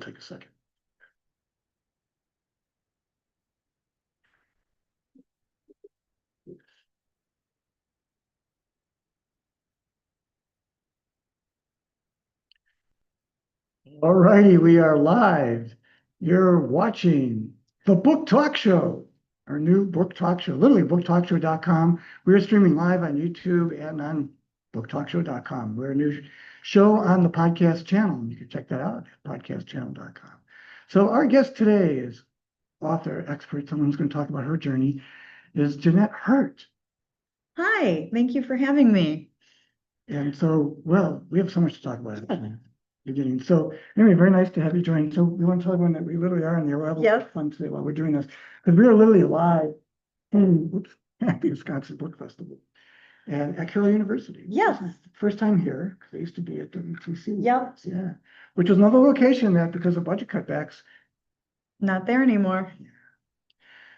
take a second. All righty, we are live. You're watching the Book Talk Show, our new book talk show, literally booktalkshow.com. We're streaming live on YouTube and on booktalkshow.com. We're a new show on the podcast channel. You can check that out at podcastchannel.com. So our guest today is author, expert, someone who's going to talk about her journey, is Jeanette Hurt. Hi, thank you for having me. And so, well, we have so much to talk about at the beginning. So anyway, very nice to have you join. So we want to talk about that we literally are in the arrival fun today while we're doing this, because we are literally live in the Wisconsin Book Festival and at Carroll University. Yes. First time here, because I used to be at WTC. Yep. Yeah. Which was another location that, because of budget cutbacks, Not there anymore.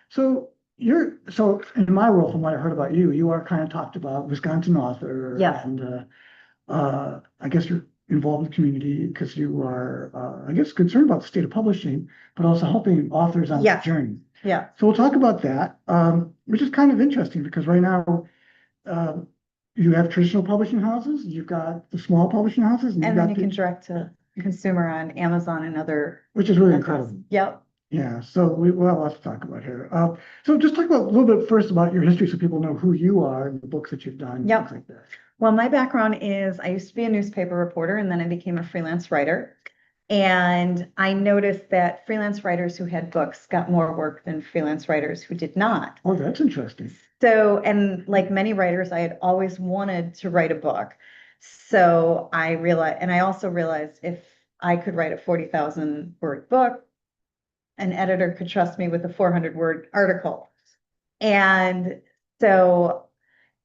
So so in my world, from what I heard about you, you are kind of talked about Wisconsin author. Yes. And I guess you're involved in the community because you are, I guess, concerned about the state of publishing, but also helping authors on Yes. the journey. Yeah. So we'll talk about that, which is kind of interesting because right now you have traditional publishing houses, you've got the small publishing houses, And then you can direct to consumer on Amazon and other. which is really incredible. Yep. Yeah, so we'll have lots to talk about here. So just talk about a little bit first about your history so people know who you are and the books that you've done. Yep. Things like that. Well, my background is I used to be a newspaper reporter and then I became a freelance writer. And I noticed that freelance writers who had books got more work than freelance writers who did not. Oh, that's interesting. So, and like many writers, I had always wanted to write a book. So I realized, and I also realized if I could write a 40,000 word book, an editor could trust me with a 400-word article. And so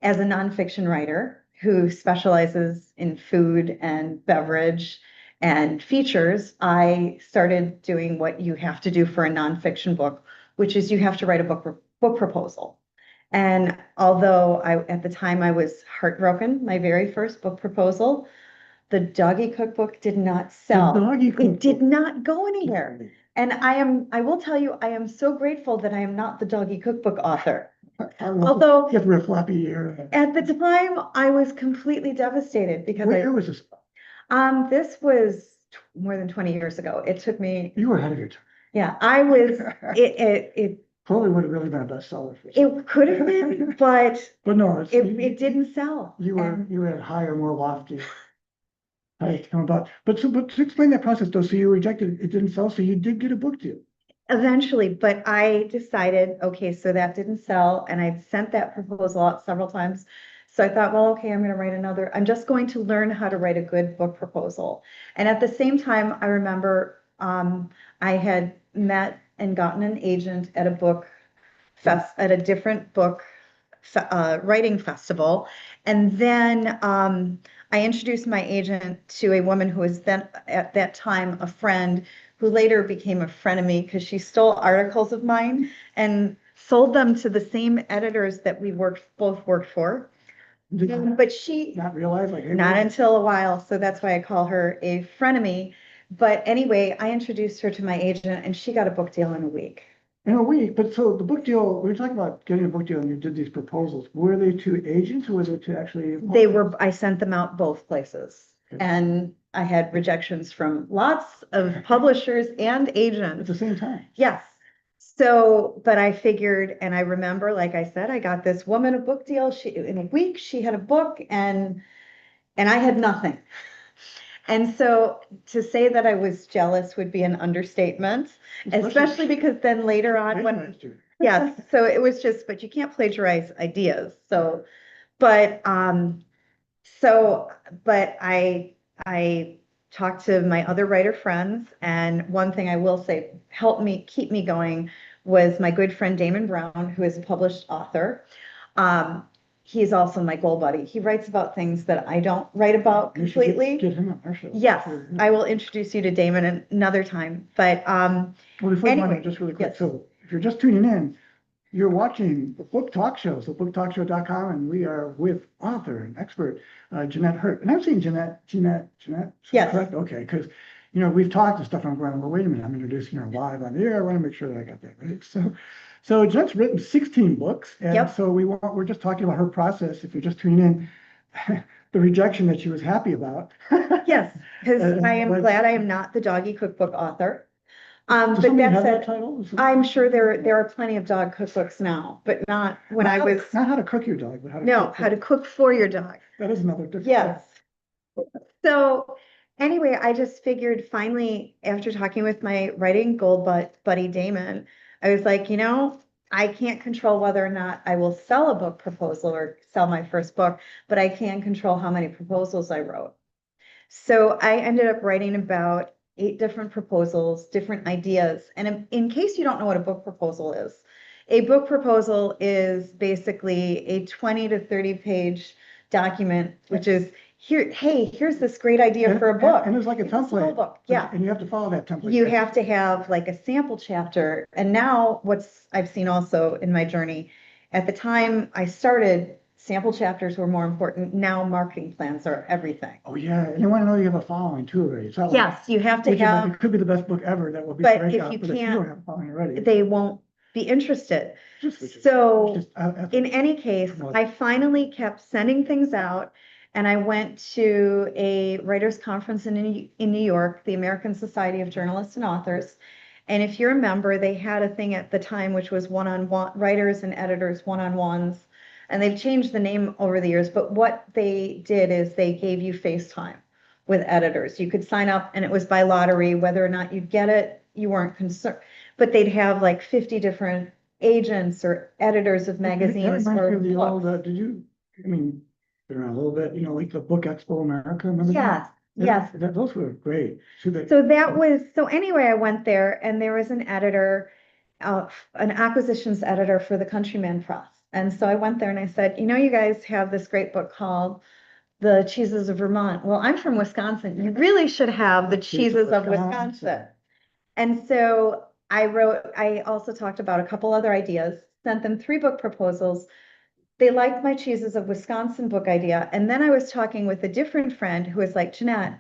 as a nonfiction writer who specializes in food and beverage and features, I started doing what you have to do for a nonfiction book, which is you have to write a book proposal. And although at the time I was heartbroken, my very first book proposal, the doggy cookbook did not sell. It did not go anywhere. And I will tell you, I am so grateful that I am not the doggy cookbook author. Although you have a floppy ear. At the time, I was completely devastated because What year was this? This was more than 20 years ago. It took me. You were ahead of your time. Yeah, I was. It probably would have really been a bestseller for you. It could have been, but no, it didn't sell. You had higher, more lofty. Come about, but to explain that process though, so you rejected it didn't sell, so you did get a book deal. Eventually, but I decided, okay, so that didn't sell, and I'd sent that proposal out several times. So I thought, well, okay, I'm going to write another. I'm just going to learn how to write a good book proposal. And at the same time, I remember I had met and gotten an agent at a book fest at a different book writing festival, and then I introduced my agent to a woman who was then at that time a friend who later became a frenemy because she stole articles of mine and sold them to the same editors that we both worked for. But she not realize not until a while, so that's why I call her a frenemy. But anyway, I introduced her to my agent and she got a book deal in a week. In a week, but so the book deal, we were talking about getting a book deal and you did these proposals. Were they to agents or was it to actually? They were, I sent them out both places. Okay. And I had rejections from lots of publishers and agents. At the same time? Yes. So, but I figured, and I remember, like I said, I got this woman a book deal. In a week, she had a book and I had nothing. And so to say that I was jealous would be an understatement, especially because then later on yes, so it was just, but you can't plagiarize ideas. So, but I talked to my other writer friends, and one thing I will say helped me keep me going was my good friend Damon Brown, who is a published author. He's also my goal buddy. He writes about things that I don't write about completely. Get him on our show. Yes, I will introduce you to Damon another time. But well, before anyway, just really quick. Yes. So if you're just tuning in, you're watching the Book Talk Show, so booktalkshow.com, and we are with author and expert Jeanette Hurt. And I'm saying Jeanette. Yes. Correct? Okay, because we've talked and stuff, and I'm going, well, wait a minute, I'm introducing her live on the air. I want to make sure that I got that right. So Jen's written 16 books. And Yep. so we're just talking about her process. If you're just tuning in, the rejection that she was happy about. Yes, because I am But- glad I am not the doggy cookbook author. Does But somebody that have that said, title? I'm sure there are plenty of dog cookbooks now, but not when I was, Not how to cook your dog, but how to no, cook. how to cook for your dog. That is another different. Yes. So anyway, I just figured finally, after talking with my writing gold buddy Damon, I was like, I can't control whether or not I will sell a book proposal or sell my first book, but I can control how many proposals I wrote. So I ended up writing about 8 different proposals, different ideas. And in case you don't know what a book proposal is, a book proposal is basically a 20 to 30 page document, which is here, hey, here's this great idea for a book. And it's like a It's whole template. book. Yeah. And you have to follow that template. You have to have like a sample chapter. And now what's I've seen also in my journey, at the time I started, sample chapters were more important. Now marketing plans are everything. Oh, yeah. And they want to know you have a following too already. It's not like- Yes, you have to which is like, have, it could be the best book ever that will be but if breakout, you but if you can't, don't have a following already. they won't be interested. Just- which is- So which is, in any case, I finally kept sending things out, and I went to a writers conference in New York, the American Society of Journalists and Authors. And if you remember, they had a thing at the time which was one-on-one writers and editors one-on-ones. And they've changed the name over the years, but what they did is they gave you FaceTime with editors. You could sign up and it was by lottery, whether or not you'd get it, you weren't concerned. But they'd have like 50 different agents or editors of magazines That reminds or me of the old, books. been around a little bit, like the Book Expo America, remember that? Yes, yes. Those were great. So anyway, I went there and there was an editor, an acquisitions editor for the Countryman Press. And so I went there and I said, you guys have this great book called The Cheeses of Vermont. Well, I'm from Wisconsin. You really should have The Cheeses of Wisconsin. And so I also talked about a couple other ideas, sent them 3 book proposals. They liked my Cheeses of Wisconsin book idea. And then I was talking with a different friend who was like, Jeanette,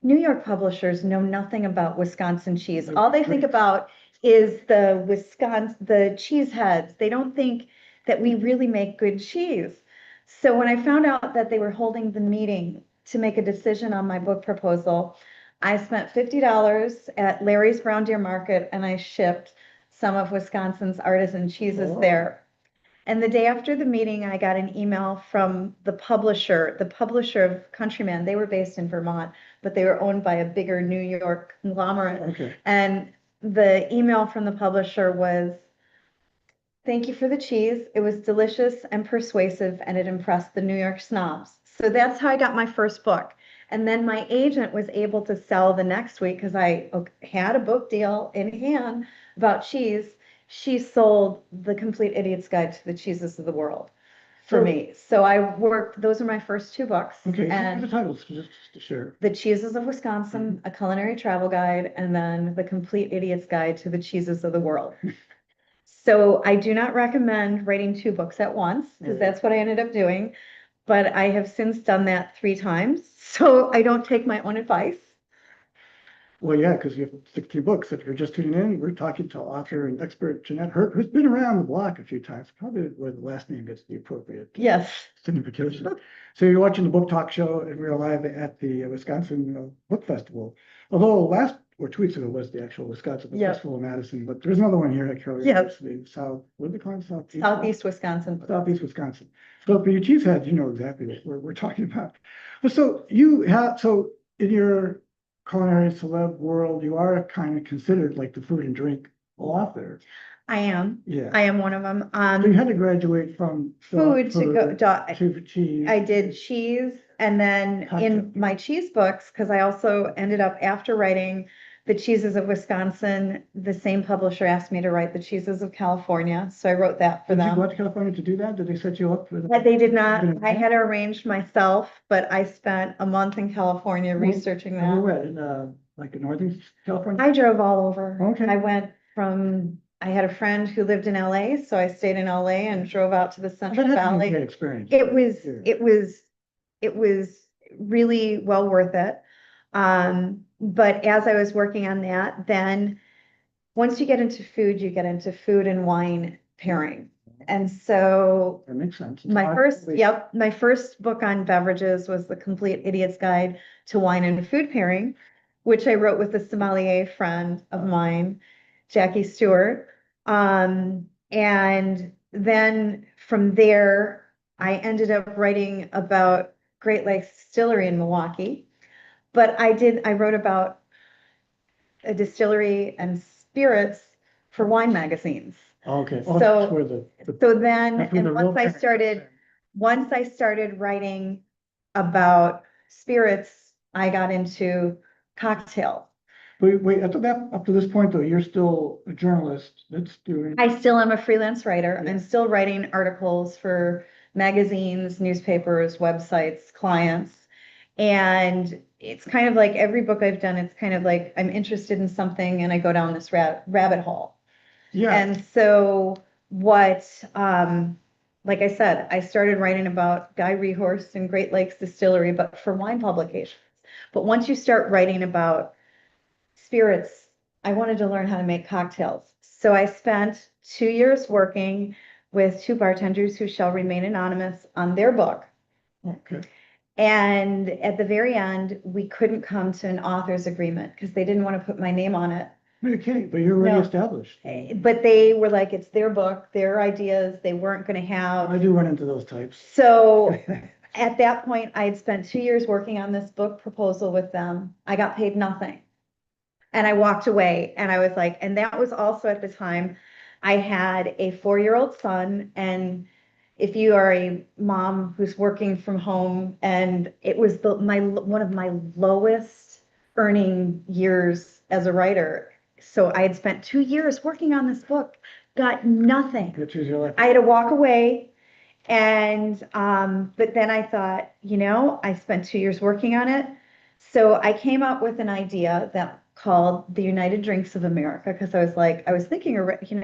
New York publishers know nothing about Wisconsin cheese. All they think about is the cheese heads. They don't think that we really make good cheese. So when I found out that they were holding the meeting to make a decision on my book proposal, I spent $50 at Larry's Brown Deer Market and I shipped some of Wisconsin's artisan cheeses there. And the day after the meeting, I got an email from the publisher of Countryman. They were based in Vermont, but they were owned by a bigger New York conglomerate. Okay. And the email from the publisher was, thank you for the cheese. It was delicious and persuasive, and it impressed the New York snobs. So that's how I got my first book. And then my agent was able to sell the next week because I had a book deal in hand about cheese. She sold The Complete Idiot's Guide to the Cheeses of the World for me. So those are my first 2 books. Okay, And the titles, just to share. The Cheeses of Wisconsin, A Culinary Travel Guide, and then The Complete Idiot's Guide to the Cheeses of the World. So I do not recommend writing 2 books at once, because that's what I ended up doing. But I have since done that 3 times, so I don't take my own advice. Well, yeah, because you have 16 books. If you're just tuning in, we're talking to author and expert Jeanette Hurt, who's been around the block a few times, probably where the last name gets the appropriate Yes. signification. So you're watching the Book Talk Show, and we're live at the Wisconsin Book Festival. Although last or 2 weeks ago was the actual Wisconsin Book Festival in Madison, but there's another one here at Kelly. Yes. The what do they call it? Southeast Wisconsin. Southeast Wisconsin. So for your cheeseheads, you know exactly what we're talking about. Well, so in your culinary celeb world, you are kind of considered like the food and drink author. I am. Yeah. I am one of them. So you had to graduate from Food to cheese. I did cheese, and then in my cheese books, because I also ended up, after writing The Cheeses of Wisconsin, the same publisher asked me to write The Cheeses of California, so I wrote that for Did them. you go out to California to do that? Did they set you up for that? They did not. I had arranged myself, but I spent a month in California researching Where that. were in like in Northern California? I drove all over. Okay. I had a friend who lived in LA, so I stayed in LA and drove out to the Central That had to be a Valley. great experience. It was really well worth it. but as I was working on that, then once you get into food, you get into food and wine pairing. And so That makes sense. my first book on beverages was The Complete Idiot's Guide to Wine and Food Pairing, which I wrote with a sommelier friend of mine, Jackie Stewart. And then from there, I ended up writing about Great Lakes Distillery in Milwaukee. But I wrote about a distillery and spirits for wine magazines. Okay. So- That's where So then, that's where the and real once I parent- started writing about spirits, I got into cocktails. Wait, up to this point though, you're still a journalist that's doing. I still am a freelance writer. Yeah. I'm still writing articles for magazines, newspapers, websites, clients. And it's kind of like every book I've done, it's kind of like I'm interested in something and I go down this rabbit hole. Yeah, And so what, like I said, I started writing about Guy Rehorst and Great Lakes Distillery, but for wine publications. But once you start writing about spirits, I wanted to learn how to make cocktails. So I spent 2 years working with two bartenders who shall remain anonymous on their book. okay. And at the very end, we couldn't come to an author's agreement because they didn't want to put my name on it. No, you can't, but you're already No. established. But they were like, it's their book, their ideas, they weren't going to I have. do run into those types. So at that point, I had spent 2 years working on this book proposal with them. I got paid nothing. And I walked away and I was like, and that was also at the time I had a 4-year-old son. And if you are a mom who's working from home, and it was one of my lowest earning years as a writer. So I had spent 2 years working on this book, got nothing. I had to walk away. And but then I thought, I spent 2 years working on it. So I came up with an idea that called the United Drinks of America, because I was thinking,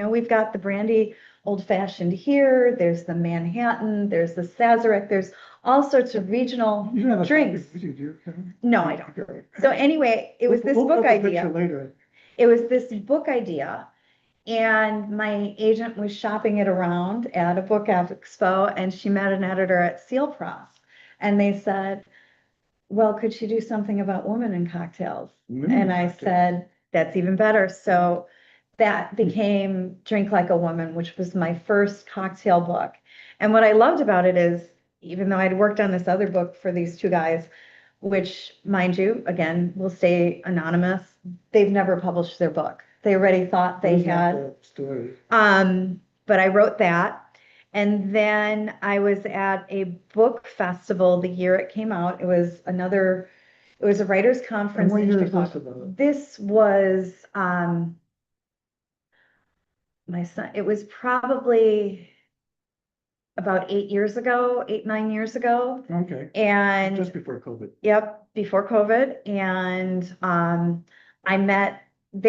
we've got the brandy old fashioned here, there's the Manhattan, there's the Sazerac, there's all sorts of regional You don't have a drinks. copy, do you, Kevin? No, I don't. So anyway, it was this We'll book put the picture idea. later. It was this book idea. And my agent was shopping it around at a book expo, and she met an editor at Seal Press. And they said, well, could she do something about women in cocktails? Women in And I cocktails. said, that's even better. So that became Drink Like a Woman, which was my first cocktail book. And what I loved about it is, even though I'd worked on this other book for these two guys, which, mind you, again, will stay anonymous, they've never published their book. They already thought they Who's not had. the story? But I wrote that. And then I was at a book festival the year it came out. It was a writers' And conference what in year is this Chicago. about? This was, my son, it was probably about 8 years ago, 9 years ago. Okay, And just before COVID. yep, before COVID. And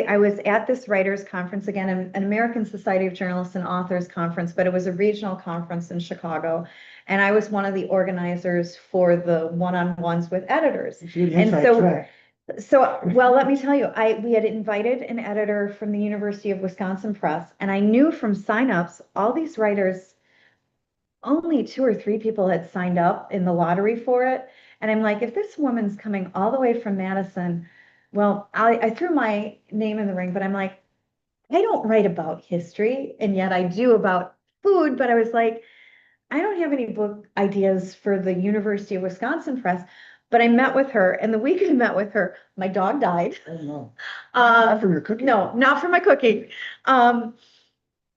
I was at this writers conference again, an American Society of Journalists and Authors conference, but it was a regional conference in Chicago. And I was one of the organizers for the one-on-ones with editors. See the And inside so- track. So, well, let me tell you, we had invited an editor from the University of Wisconsin Press, and I knew from signups, all these writers, only 2 or 3 people had signed up in the lottery for it. And I'm like, if this woman's coming all the way from Madison, well, I threw my name in the ring, but I'm like, I don't write about history, and yet I do about food. But I was like, I don't have any book ideas for the University of Wisconsin Press. But I met with her, and the week I met with her, my dog died. Oh, no. Not from your cooking. No, not for my cooking. And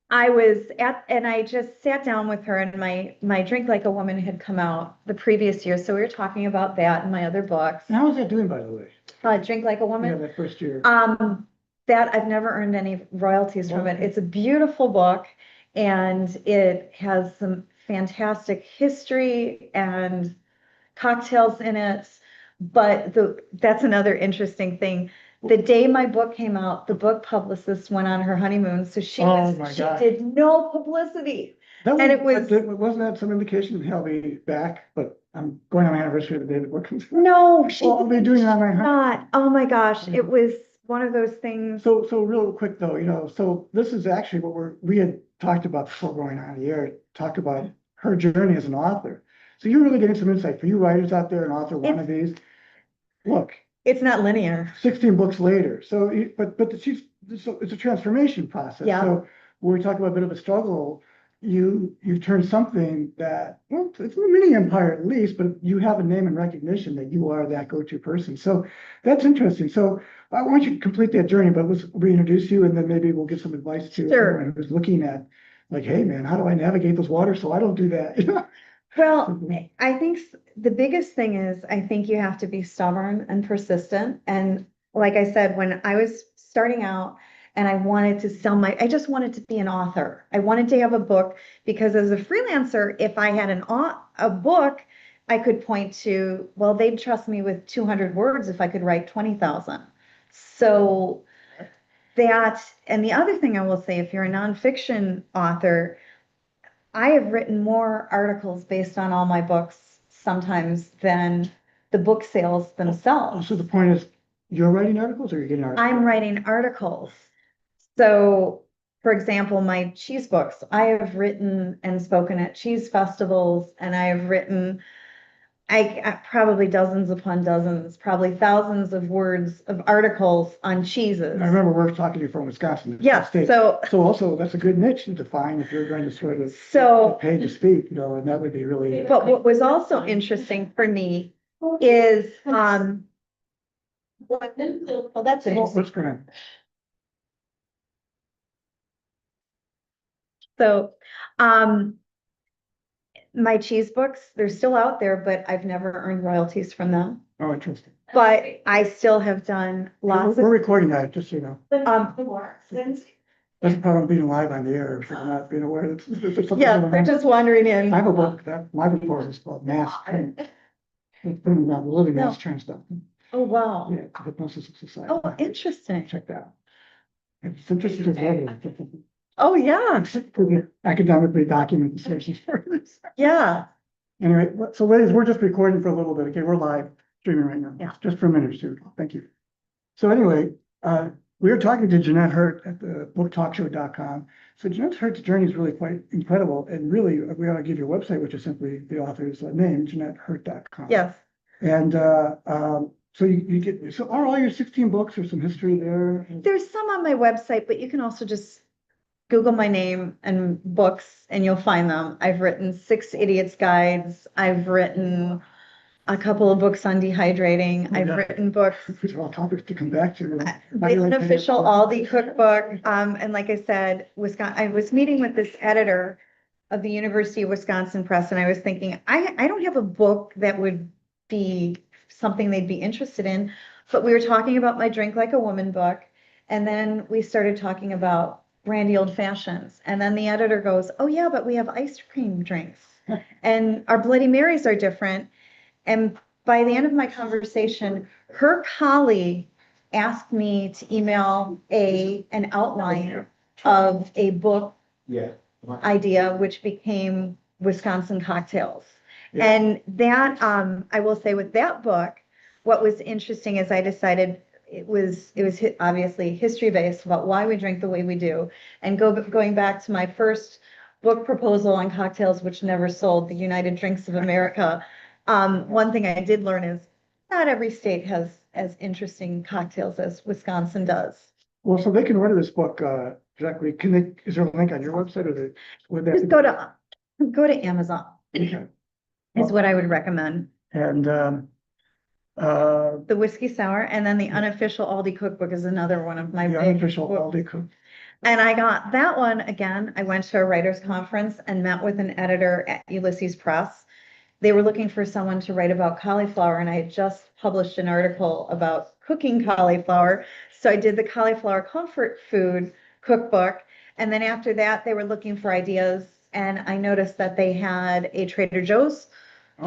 I just sat down with her, and my Drink Like a Woman had come out the previous year. So we were talking about that in my other books. And how was that doing, by the way? Drink Like a Yeah, Woman. that first year. That I've never earned any royalties from it. Okay. It's a beautiful book, and it has some fantastic history and cocktails in it. But that's another interesting thing. The day my book came out, the book publicist went on her honeymoon, so she did no publicity. That and was, it was- wasn't that some indication he'll be back, but I'm going on my anniversary of the day the book comes out. No, she Well, I'll be doing it on my. not. Oh my gosh, it was one of those things. So real quick though, so this is actually what we had talked about before going on the air, talked about her journey as an author. So you're really getting some insight for you writers out there and author wannabes. Look, It's not linear. 16 books later. So, it's a transformation process. Yeah. So when we talk about a bit of a struggle, you've turned something that, well, it's a mini empire at least, but you have a name and recognition that you are that go-to person. So that's interesting. So I want you to complete that journey, but let's reintroduce you and then maybe we'll give some advice to Sure. anyone who's looking at like, hey man, how do I navigate those waters so I don't do that? Well, I think the biggest thing is I think you have to be stubborn and persistent. And like I said, when I was starting out and I wanted to I just wanted to be an author. I wanted to have a book because as a freelancer, if I had a book, I could point to, well, they'd trust me with 200 words if I could write 20,000. So and the other thing I will say, if you're a nonfiction author, I have written more articles based on all my books sometimes than the book sales themselves. So the point is, you're writing articles or you're getting articles? I'm writing articles. So, for example, my cheese books, I have written and spoken at cheese festivals, and I have written I probably dozens upon dozens, probably thousands of words of articles on cheeses. I remember we're talking to you from Wisconsin. Yes, State. so So also that's a good niche to define if you're going to sort of so get paid to speak, and that would be really. but what was also interesting for me is well, that's interesting. What's going on? So my cheese books, they're still out there, but I've never earned royalties from them. Oh, interesting. But I still have done lots We're of recording that, just so you know. since That's the problem of being live on the air, if you're not being aware that there's something yeah, going they're on. just wandering in. I have a book that my report is called Mass Trend. It's been about the living mass trend stuff. Oh, wow. Yeah, hypnosis of society. Oh, interesting. Check that out. It's interesting as well. Oh, yeah. Academically documented sources for this. Yeah. Anyway, so ladies, we're just recording for a little bit. Okay, we're live streaming right now. Yeah. Just for a minute or two. Thank you. So anyway, we were talking to Jeanette Hurt at the booktalkshow.com. So Jeanette Hurt's journey is really quite incredible. And really, we ought to give you a website, which is simply the author's name, JeanetteHurt.com. Yes. And so you get, so are all your 16 books or some history there? There's some on my website, but you can also just Google my name and books and you'll find them. I've written 6 Idiots Guides. I've written a couple of books on dehydrating. Oh, I've yeah. written books. These are all topics to come back to. The unofficial Aldi cookbook. And like I said, I was meeting with this editor of the University of Wisconsin Press, and I was thinking, I don't have a book that would be something they'd be interested in, but we were talking about my Drink Like a Woman book, and then we started talking about brandy old fashions, and then the editor goes, oh yeah, but we have ice cream drinks, and our Bloody Marys are different. And by the end of my conversation, her colleague asked me to email an outline of a book Yeah. idea, which became Wisconsin Cocktails. Yeah. And that, I will say with that book, what was interesting is I decided it was obviously history based about why we drink the way we do. And going back to my first book proposal on cocktails, which never sold, the United Drinks of America. One thing I did learn is not every state has as interesting cocktails as Wisconsin does. Well, so they can order this book directly. Is there a link on your website or would that? Just go to Amazon. Okay. Is what I would recommend. And The whiskey sour, and then the unofficial Aldi cookbook is another one of my the big unofficial books. Aldi cook. And I got that one again. I went to a writers conference and met with an editor at Ulysses Press. They were looking for someone to write about cauliflower, and I had just published an article about cooking cauliflower. So I did the cauliflower comfort food cookbook. And then after that, they were looking for ideas. And I noticed that they had a Trader Joe's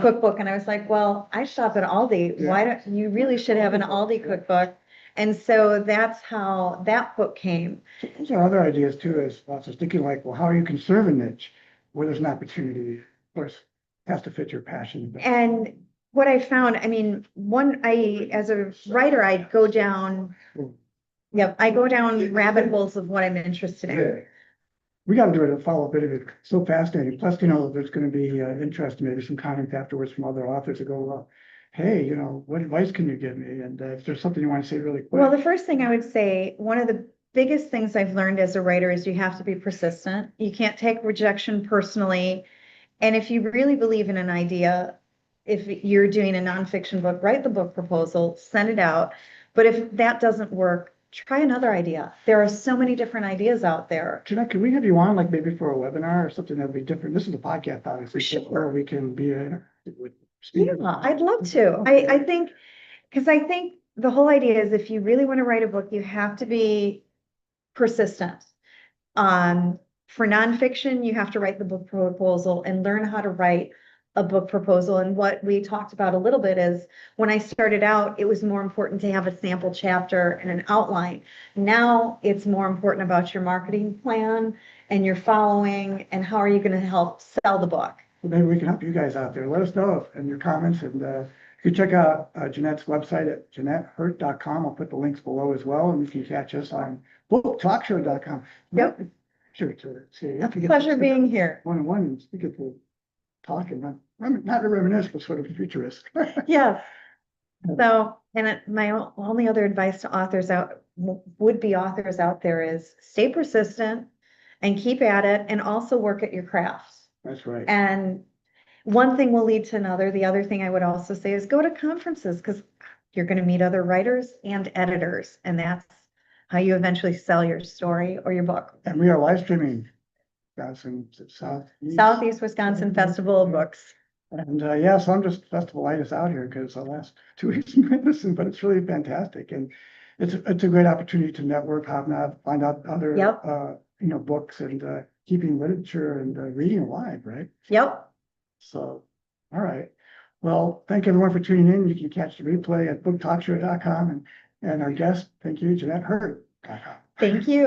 cookbook. And I was like, well, I shop at Aldi. Yeah. Why don't you really should have an Aldi cookbook? And so that's how that book came. So those are other ideas too, as I was thinking like, well, how do you conserve a niche where there's an opportunity? Of course, has to fit your passion. And what I found, I mean, as a writer, I go down rabbit holes of what I'm interested in. We got to do it and follow a bit of it. So fascinating. Plus, there's going to be interest, maybe some comments afterwards from other authors that go, well, hey, what advice can you give me? And if there's something you want to say really quick. Well, the first thing I would say, one of the biggest things I've learned as a writer is you have to be persistent. You can't take rejection personally. And if you really believe in an idea, if you're doing a nonfiction book, write the book proposal, send it out. But if that doesn't work, try another idea. There are so many different ideas out there. Jeanette, can we have you on, like maybe for a webinar or something that'd be different? This is a podcast, obviously, Sure. where we can be with Yeah, I'd love to. I think, because I think the whole idea is if you really want to write a book, you have to be persistent. For nonfiction, you have to write the book proposal and learn how to write a book proposal. And what we talked about a little bit is when I started out, it was more important to have a sample chapter and an outline. Now it's more important about your marketing plan and your following and how are you going to help sell the book. Well, maybe we can help you guys out there. Let us know in your comments, and you can check out Jeanette's website at JeanetteHurt.com. I'll put the links below as well, and you can catch us on BookTalkShow.com. Yep. Sure. See, you have to get Pleasure being here. One-on-one and speak at the talk and not a reminisce, but sort of futurist. Yes. So, and my only other advice to would-be authors out there is stay persistent and keep at it, and also work at your crafts. That's right. And one thing will lead to another. The other thing I would also say is go to conferences, because you're going to meet other writers and editors, and that's how you eventually sell your story or your book. And we are live streaming. Southeast Wisconsin Festival of Books. And so I'm just festivalitis out here because the last 2 weeks in Madison, but it's really fantastic. And it's a great opportunity to network, hobnob, find out other, books and keeping literature and reading alive, right? Yep. So, all right. Well, thank everyone for tuning in. You can catch the replay at booktalkshow.com, and our guest, thank you, Jeanette Hurt.com. Thank you.